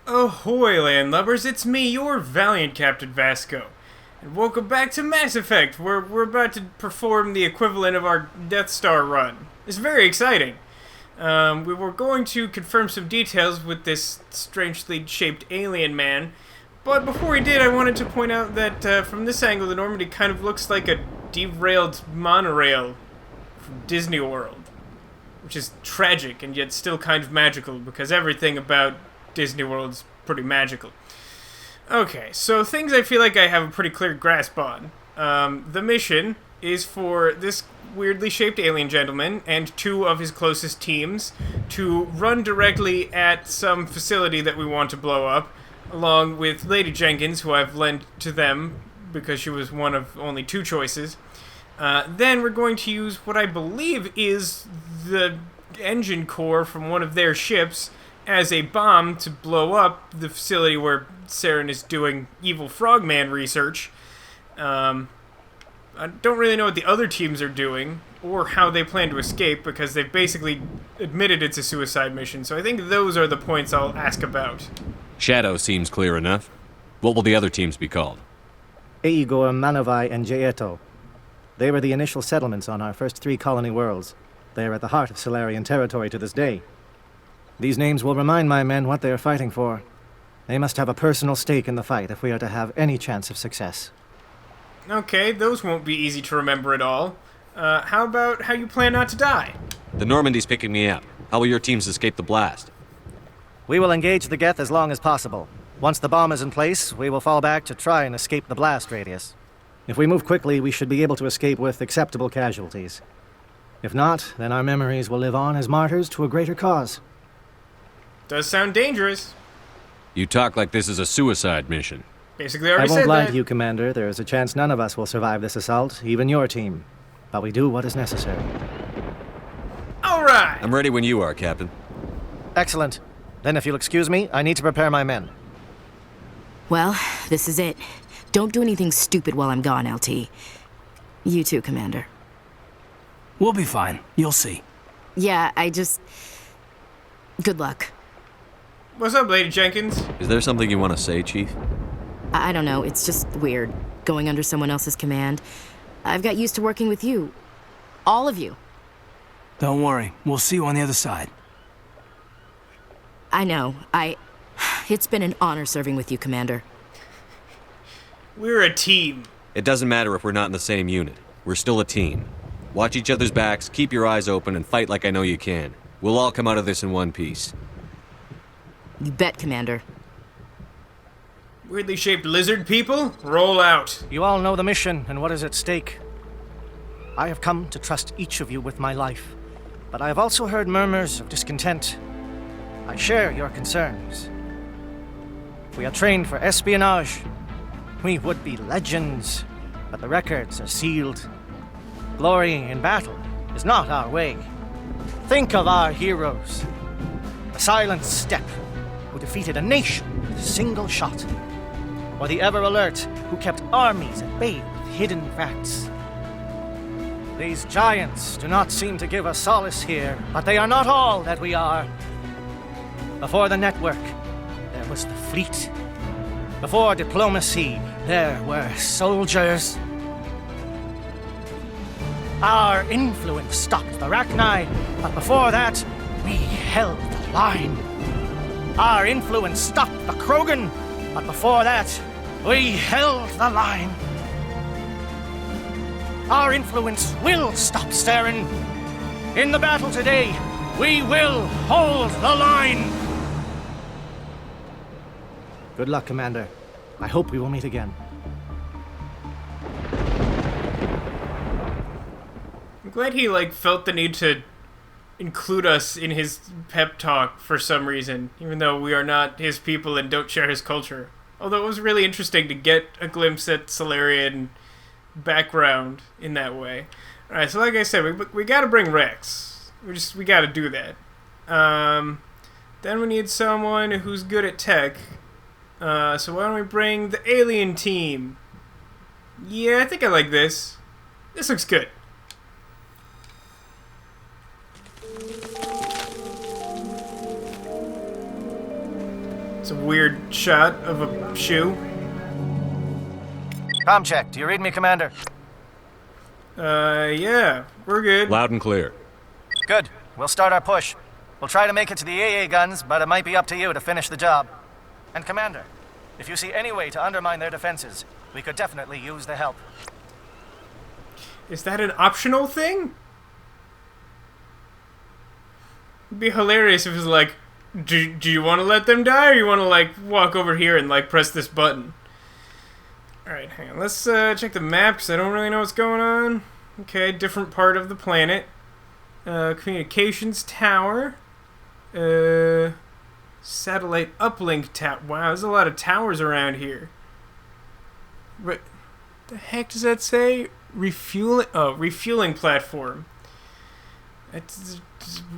Ahoy, landlubbers, it's me, your valiant Captain Vasco. And welcome back to Mass Effect, where we're about to perform the equivalent of our Death Star run. It's very exciting. We were going to confirm some details with this strangely shaped alien man, but before we did, I wanted to point out that from this angle, the Normandy kind of looks like a derailed monorail from Disney World, which is tragic and yet still kind of magical, because everything about Disney World is pretty magical. Okay, so things I feel like I have a pretty clear grasp on. The mission is for this weirdly shaped alien gentleman and two of his closest teams to run directly at some facility that we want to blow up, along with Lady Jenkins, who I've lent to them because she was one of only two choices. Then we're going to use what I believe is the engine core from one of their ships as a bomb to blow up the facility where Saren is doing evil frogman research. I don't really know what the other teams are doing or how they plan to escape, because they've basically admitted it's a suicide mission, so I think those are the points I'll ask about. Shadow seems clear enough. What will the other teams be called? Igor, Manovai, and Jaeto. They were the initial settlements on our first 3 colony worlds. They are at the heart of Salarian territory to this day. These names will remind my men what they are fighting for. They must have a personal stake in the fight if we are to have any chance of success. Okay, those won't be easy to remember at all. How about how you plan not to die? The Normandy's picking me up. How will your teams escape the blast? We will engage the Geth as long as possible. Once the bomb is in place, we will fall back to try and escape the blast radius. If we move quickly, we should be able to escape with acceptable casualties. If not, then our memories will live on as martyrs to a greater cause. Does sound dangerous. You talk like this is a suicide mission. Basically, I already won't said lie that. to you, Commander. There is a chance none of us will survive this assault, even your team. But we do what is necessary. All right. I'm ready when you are, Captain. Excellent. Then if you'll excuse me, I need to prepare my men. Well, this is it. Don't do anything stupid while I'm gone, LT. You too, Commander. We'll be fine. You'll see. Yeah, Good luck. What's up, Lady Jenkins? Is there something you want to say, Chief? I don't know, it's just weird, going under someone else's command. I've got used to working with you. All of you. Don't worry. We'll see you on the other side. I know. It's been an honor serving with you, Commander. We're a team. It doesn't matter if we're not in the same unit. We're still a team. Watch each other's backs, keep your eyes open, and fight like I know you can. We'll all come out of this in one piece. You bet, Commander. Weirdly shaped lizard people, roll out. You all know the mission and what is at stake. I have come to trust each of you with my life, but I have also heard murmurs of discontent. I share your concerns. We are trained for espionage. We would be legends, but the records are sealed. Glory in battle is not our way. Think of our heroes. The silent step who defeated a nation with a single shot. Or the ever-alert who kept armies at bay with hidden facts. These giants do not seem to give us solace here, but they are not all that we are. Before the network, there was the fleet. Before diplomacy, there were soldiers. Our influence stopped the Rachni, but before that, we held the line. Our influence stopped the Krogan, but before that, we held the line. Our influence will stop Saren. In the battle today, we will hold the line. Good luck, Commander. I hope we will meet again. I'm glad he, felt the need to include us in his pep talk for some reason, even though we are not his people and don't share his culture. Although it was really interesting to get a glimpse at Salarian background in that way. Alright, so like I said, we gotta bring Rex. We gotta do that. Then we need someone who's good at tech. So why don't we bring the alien team? Yeah, I think I like this. This looks good. a weird shot of a shoe. Com check. Do you read me, Commander? Yeah. We're good. Loud and clear. Good. We'll start our push. We'll try to make it to the AA guns, but it might be up to you to finish the job. And Commander, if you see any way to undermine their defenses, we could definitely use the help. Is that an optional thing? It'd be hilarious if it was like, do you want to let them die, or you want to, like, walk over here and, like, press this button? Alright, hang on. Let's check the map, because I don't really know what's going on. Okay, different part of the planet. Communications tower. Satellite uplink tower. Wow, there's a lot of towers around here. What the heck does that say? Refueling. Oh, refueling platform. That just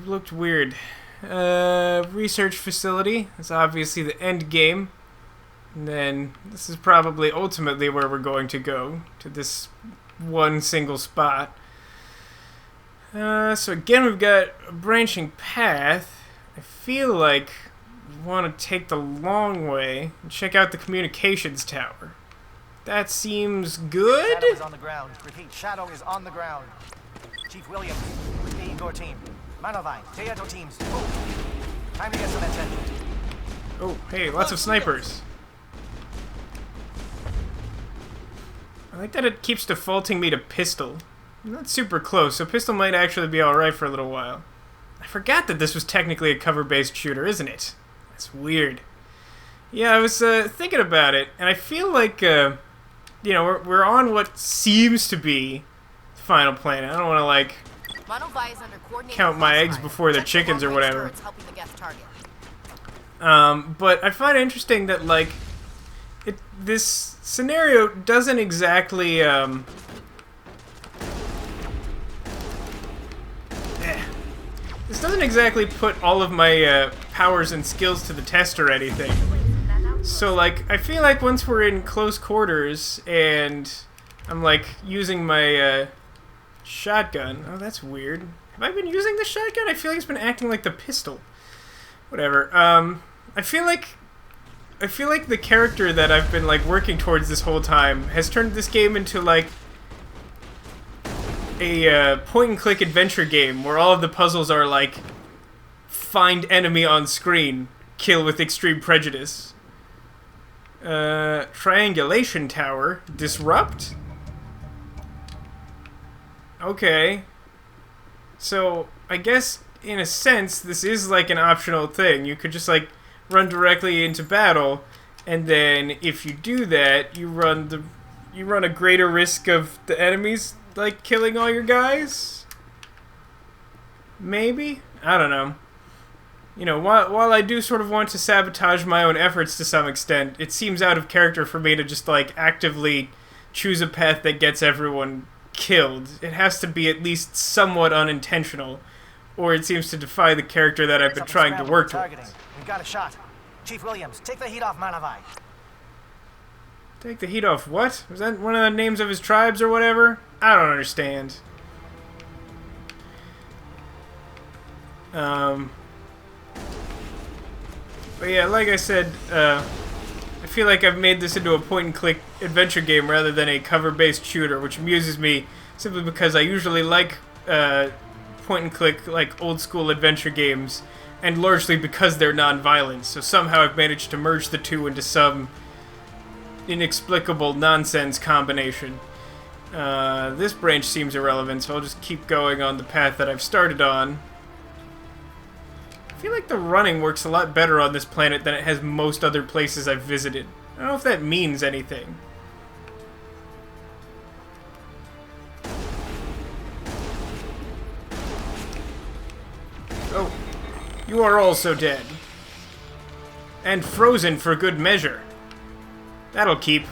looked weird. Research facility. That's obviously the end game. And then this is probably ultimately where we're going to go, to this one single spot. So again, we've got a branching path. I feel like we want to take the long way and check out the communications tower. That seems good. Shadow is on the ground. Repeat, Shadow is on the ground. Chief Williams, lead your team. Manovai, Teato teams, move. Time to get some attention. Oh, hey, lots of snipers. I like that it keeps defaulting me to pistol. I'm not super close, so pistol might actually be alright for a little while. I forgot that this was technically a cover-based shooter, isn't it? That's weird. Yeah, I was thinking about it, and I feel like, you know, we're on what seems to be the final planet. I don't want to, like, count my eggs before they're chickens or whatever. But I find it interesting that, like, this scenario doesn't exactly, this doesn't exactly put all of my powers and skills to the test or anything. So, like, I feel like once we're in close quarters and I'm, like, using my shotgun. Oh, that's weird. Have I been using the shotgun? I feel like it's been acting like the pistol. Whatever. I feel like the character that I've been, like, working towards this whole time has turned this game into, like, a point-and-click adventure game where all of the puzzles are, like, find enemy on screen, kill with extreme prejudice. Triangulation tower. Disrupt? Okay. So, I guess, in a sense, this is, like, an optional thing. You could just, like, run directly into battle, and then if you do that, you run a greater risk of the enemies, like, killing all your guys? Maybe? I don't know. You know, while I do sort of want to sabotage my own efforts to some extent, it seems out of character for me to just, like, actively choose a path that gets everyone killed. It has to be at least somewhat unintentional, or it seems to defy the character that I've been trying to work towards. We've got a shot. Chief Williams, take the heat off Manavai. Take the heat off what? Was that one of the names of his tribes or whatever? I don't understand. But yeah, like I said, I feel like I've made this into a point-and-click adventure game rather than a cover-based shooter, which amuses me simply because I usually like point-and-click, like, old-school adventure games, and largely because they're non-violent, so somehow I've managed to merge the two into some inexplicable nonsense combination. This branch seems irrelevant, so I'll just keep going on the path that I've started on. I feel like the running works a lot better on this planet than it has most other places I've visited. I don't know if that means anything. Oh, you are also dead. And frozen for good measure. That'll keep.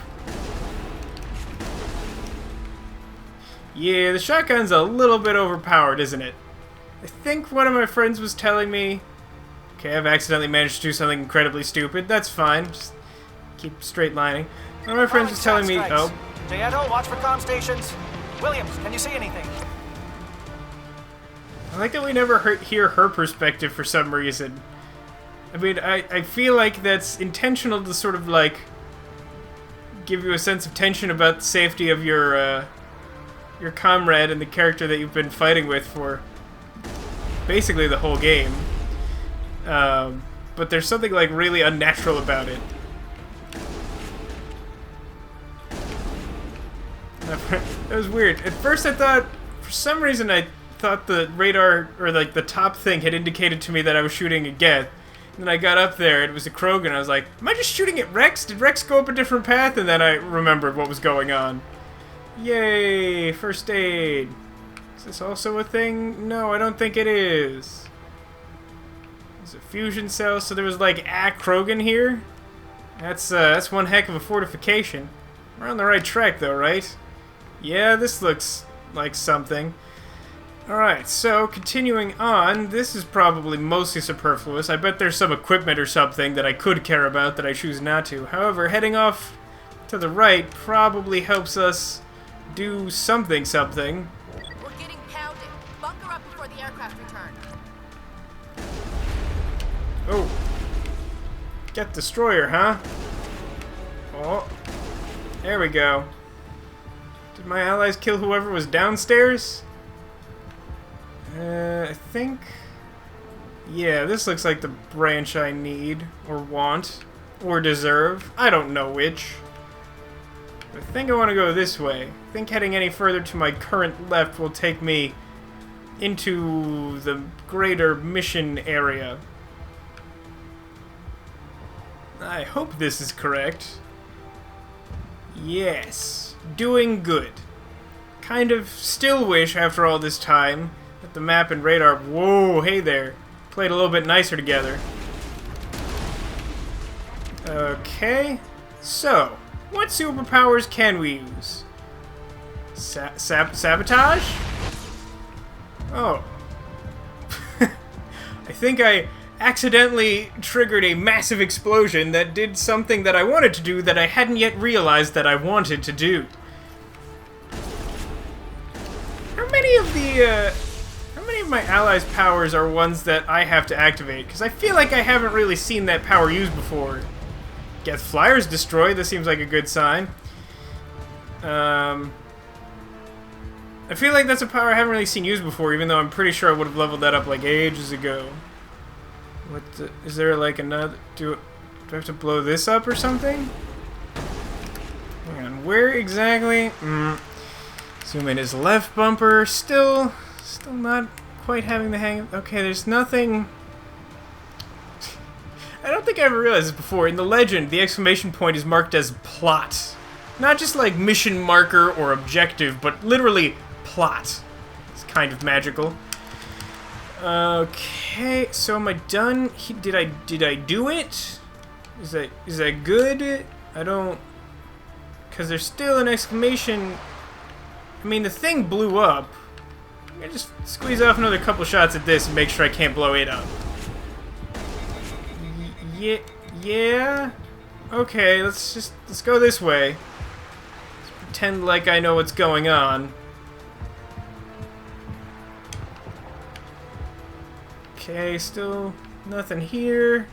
Yeah, the shotgun's a little bit overpowered, isn't it? I think one of my friends was telling me... Okay, I've accidentally managed to do something incredibly stupid. That's fine. Just keep straight lining. One of my friends was telling me... Oh. Teato, watch for comm stations. Williams, can you see anything? I like that we never hear her perspective for some reason. I mean, I feel like that's intentional to sort of, like, give you a sense of tension about the safety of your comrade and the character that you've been fighting with for basically the whole game. But there's something, like, really unnatural about it. That was weird. At first I thought, for some reason I thought the radar, or like the top thing, had indicated to me that I was shooting a Geth. And then I got up there, it was a Krogan, I was like, am I just shooting at Rex? Did Rex go up a different path? And then I remembered what was going on. Yay! First aid. Is this also a thing? No, I don't think it is. There's a fusion cell, so there was like a Krogan here? That's one heck of a fortification. We're on the right track though, right? Yeah, this looks like something. Alright, so continuing on, this is probably mostly superfluous. I bet there's some equipment or something that I could care about that I choose not to. However, heading off to the right probably helps us do something. We're getting pounded. Bunker up before the aircraft return. Oh. Get destroyer, huh? Oh. There we go. Did my allies kill whoever was downstairs? I think... Yeah, this looks like the branch I need, or want, or deserve. I don't know which. I think I want to go this way. I think heading any further to my current left will take me into the greater mission area. I hope this is correct. Yes. Doing good. Kind of still wish, after all this time, that the map and radar... Whoa, hey there. Played a little bit nicer together. Okay. So, what superpowers can we use? Sabotage? Oh. I think I accidentally triggered a massive explosion that did something that I wanted to do that I hadn't yet realized that I wanted to do. How many of my allies' powers are ones that I have to activate? Because I feel like I haven't really seen that power used before. Geth Flyers destroyed, that seems like a good sign. I feel like that's a power I haven't really seen used before, even though I'm pretty sure I would have leveled that up like ages ago. Is there like another... Do I have to blow this up or something? Hang on, where exactly? Zoom in his left bumper. Still not quite having the hang of... Okay, there's nothing... I don't think I ever realized this before. In the legend, the exclamation point is marked as plot. Not just like mission marker or objective, but literally plot. It's kind of magical. Okay, so am I done? Did I do it? Is that good? I don't... Because there's still an exclamation... I mean, the thing blew up. I'm gonna just squeeze off another couple shots at this and make sure I can't blow it up. Yeah? Okay, let's go this way. Let's pretend like I know what's going on. Okay, still nothing here.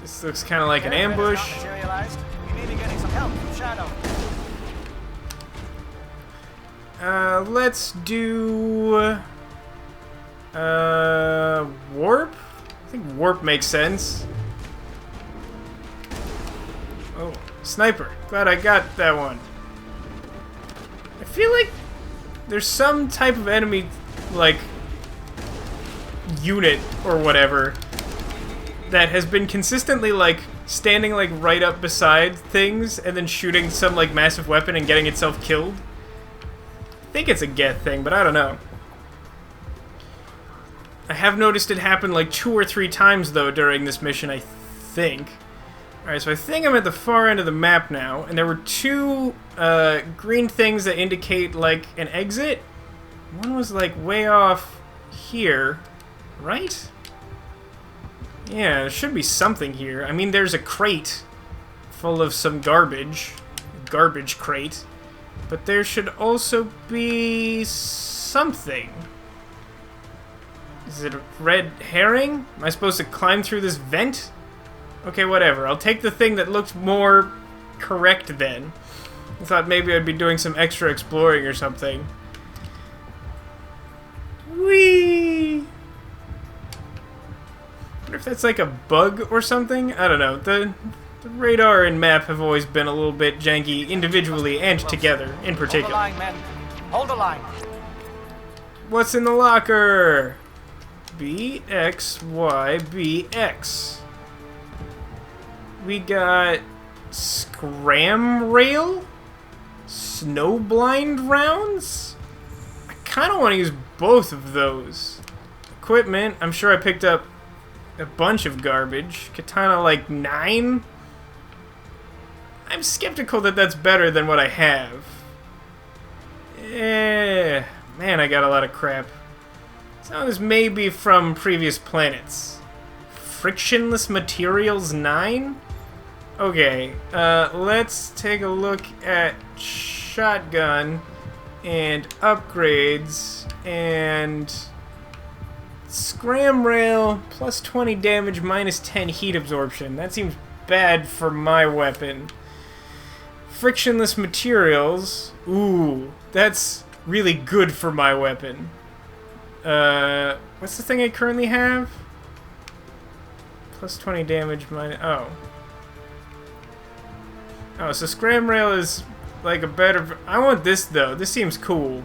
This looks kind of like an ambush. We may be getting some help from Shadow. Let's do warp? I think warp makes sense. Oh, sniper. Glad I got that one. I feel like there's some type of enemy, like, unit or whatever that has been consistently, like, standing, like, right up beside things and then shooting some, like, massive weapon and getting itself killed. I think it's a Geth thing, but I don't know. I have noticed it happen, like, 2 or 3 times, though, during this mission, I think. Alright, so I think I'm at the far end of the map now, and there were 2 green things that indicate, like, an exit. One was, like, way off here, right? Yeah, there should be something here. I mean, there's a crate full of some garbage. garbage crate. But there should also be something. Is it a red herring? Am I supposed to climb through this vent? Okay, whatever. I'll take the thing that looked more correct then. I thought maybe I'd be doing some extra exploring or something. Whee! I wonder if that's like a bug or something? I don't know. The radar and map have always been a little bit janky individually and together in particular. Hold the line, men. Hold the line. What's in the locker? BXYBX. We got scram rail? Snowblind rounds? I kind of want to use both of those. Equipment, I'm sure I picked up a bunch of garbage. Katana like 9? I'm skeptical that that's better than what I have. Man, I got a lot of crap. Some of this may be from previous planets. Frictionless materials 9? Okay, let's take a look at shotgun and upgrades and scram rail plus 20 damage minus 10 heat absorption. That seems bad for my weapon. Frictionless materials. Ooh, that's really good for my weapon. What's the thing I currently have? Plus 20 damage minus... Oh, so scram rail is like a better... I want this, though. This seems cool.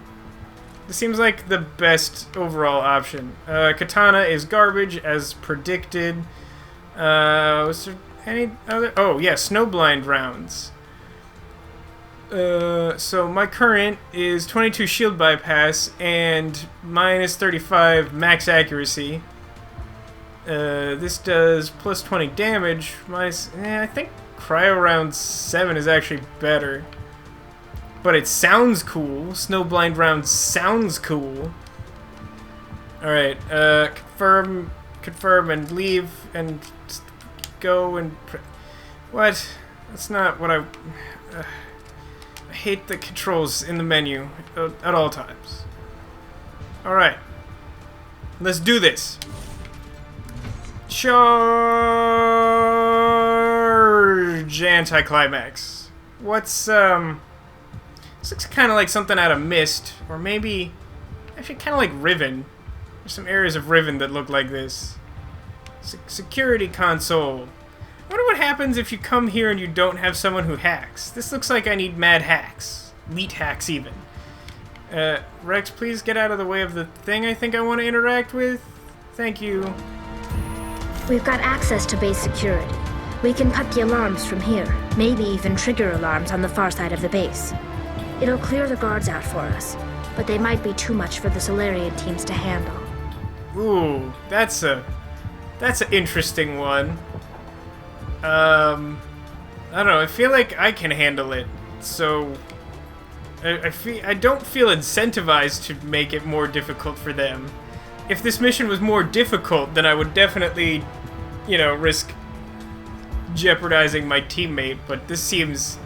This seems like the best overall option. Katana is garbage, as predicted. Was there any other... Oh, yeah, snowblind rounds. So my current is 22 shield bypass and minus 35 max accuracy. This does plus 20 damage, minus... I think Cryo Round 7 is actually better. But it sounds cool. Snowblind Round sounds cool. Alright, confirm and leave and go and... What? That's not what I hate the controls in the menu at all times. Alright. Let's do this. Charge! Anticlimax. What's, this looks kind of like something out of Mist, or maybe, actually kind of like Riven. There's some areas of Riven that look like this. Security console. I wonder what happens if you come here and you don't have someone who hacks. This looks like I need mad hacks. Elite hacks, even. Rex, please get out of the way of the thing I think I want to interact with. Thank you. We've got access to base security. We can cut the alarms from here, maybe even trigger alarms on the far side of the base. It'll clear the guards out for us, but they might be too much for the Salarian teams to handle. Ooh, that's an interesting one. I don't know, I feel like I can handle it, so I don't feel incentivized to make it more difficult for them. If this mission was more difficult, then I would definitely, risk jeopardizing my teammate, but this seems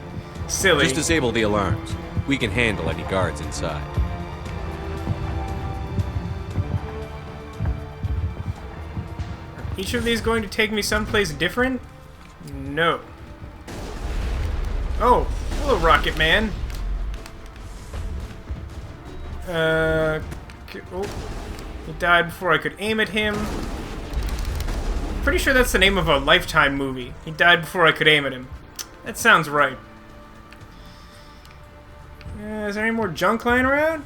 silly. Just disable the alarms. We can handle any guards inside. Each of these going to take me someplace different? No. Oh, hello, Rocket Man. Oh, he died before I could aim at him. Pretty sure that's the name of a Lifetime movie. He died before I could aim at him. That sounds right. Is there any more junk lying around?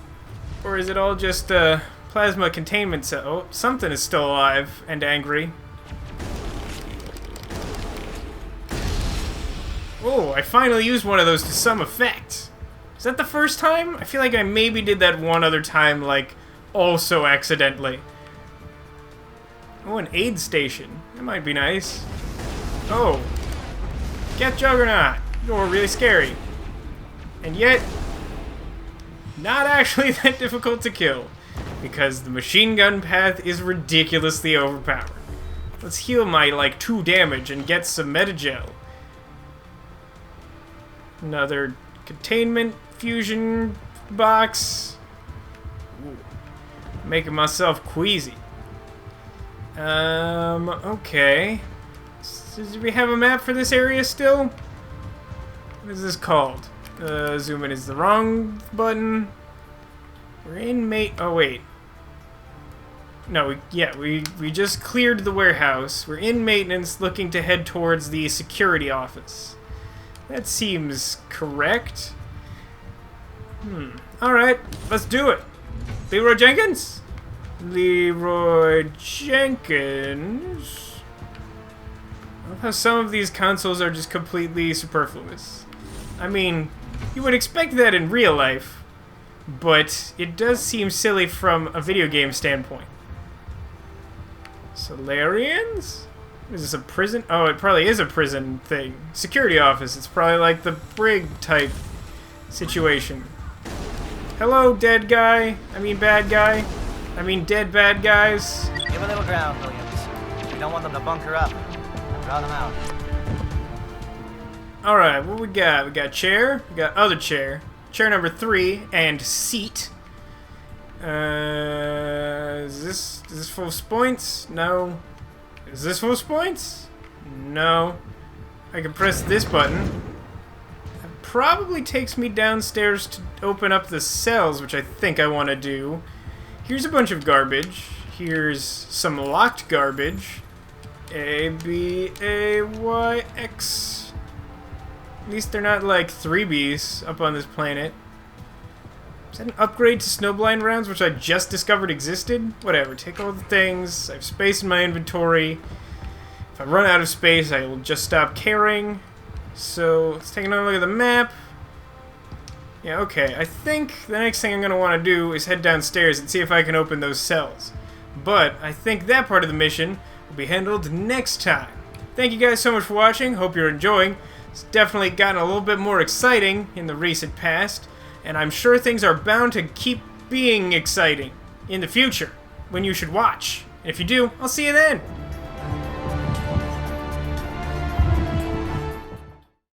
Or is it all just plasma containment cell? Oh, something is still alive and angry. Oh, I finally used one of those to some effect. Is that the first time? I feel like I maybe did that one other time, also accidentally. Oh, an aid station. That might be nice. Oh. Get Juggernaut. You're really scary. And yet, not actually that difficult to kill, because the machine gun path is ridiculously overpowered. Let's heal my, 2 damage and get some Metagel. Another Containment fusion box. Ooh, making myself queasy. Okay. Do we have a map for this area still? What is this called? Zoom in is the wrong button. We're in oh wait. No, we just cleared the warehouse. We're in maintenance, looking to head towards the security office. That seems correct. Alright, let's do it. Leroy Jenkins? Leroy Jenkins? I love how some of these consoles are just completely superfluous. I mean, you would expect that in real life, but it does seem silly from a video game standpoint. Slaraians? Is this a prison? Oh, it probably is a prison thing. Security office. It's probably like the brig type situation. Hello, dead guy. I mean bad guy. I mean dead bad guys. Give a little ground, Williams. We don't want them to bunker up. Draw them out. Alright, what we got? We got chair. We got other chair. Chair number 3 and seat. Is this full of points? No. Is this full of points? No. I can press this button. That probably takes me downstairs to open up the cells, which I think I want to do. Here's a bunch of garbage. Here's some locked garbage. A, B, A, Y, X. At least they're not like 3Bs up on this planet. Is that an upgrade to snowblind rounds, which I just discovered existed? Whatever, take all the things. I have space in my inventory. If I run out of space, I will just stop caring. So, let's take another look at the map. Yeah, okay. I think the next thing I'm going to want to do is head downstairs and see if I can open those cells. But I think that part of the mission will be handled next time. Thank you guys so much for watching. Hope you're enjoying. It's definitely gotten a little bit more exciting in the recent past. And I'm sure things are bound to keep being exciting in the future, when you should watch. And if you do, I'll see you then.